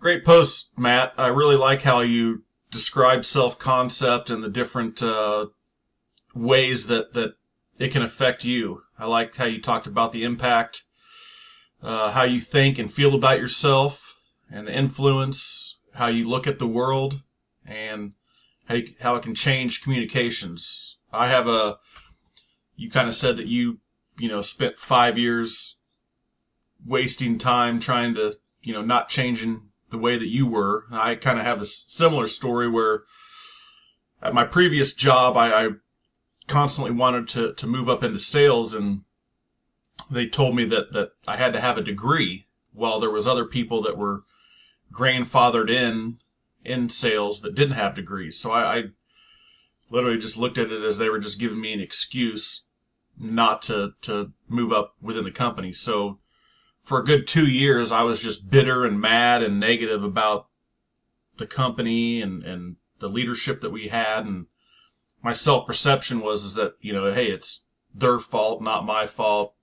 Great post, Matt. I really like how you describe self-concept and the different ways that it can affect you. I like how you talked about the impact, how you think and feel about yourself, and the influence, how you look at the world, and how it can change communications. You kind of said that you spent 5 years wasting time trying to, not changing the way that you were. I kind of have a similar story where at my previous job, I constantly wanted to move up into sales, and they told me that I had to have a degree, while there was other people that were grandfathered in sales that didn't have degrees. So I literally just looked at it as they were just giving me an excuse not to move up within the company. So for a good 2 years, I was just bitter and mad and negative about the company and the leadership that we had. And my self-perception was that, hey, it's their fault, not my fault.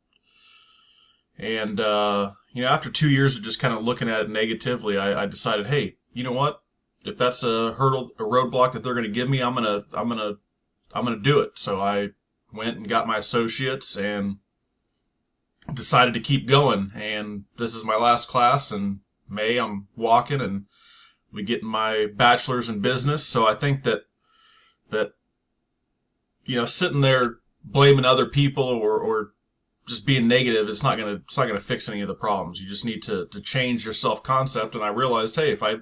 And, after 2 years of just kind of looking at it negatively, I decided, hey, you know what? If that's a roadblock that they're going to give me, I'm going to do it. So I went and got my associates and decided to keep going. And this is my last class in May. I'm walking and we get my bachelor's in business. So I think that sitting there blaming other people or just being negative, it's not gonna fix any of the problems. You just need to change your self-concept. And I realized, hey, if I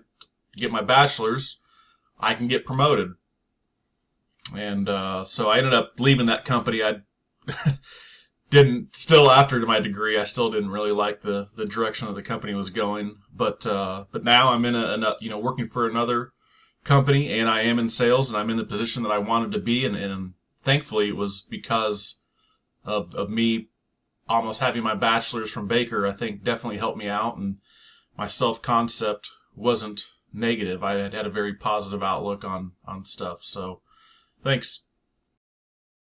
get my bachelor's, I can get promoted. And so I ended up leaving that company. I still after my degree, I still didn't really like the direction that the company was going. But now I'm in working for another company, and I am in sales, and I'm in the position that I wanted to be. And thankfully, it was because of me almost having my bachelor's from Baker. I think definitely helped me out, and my self-concept wasn't negative. I had a very positive outlook on stuff. So thanks.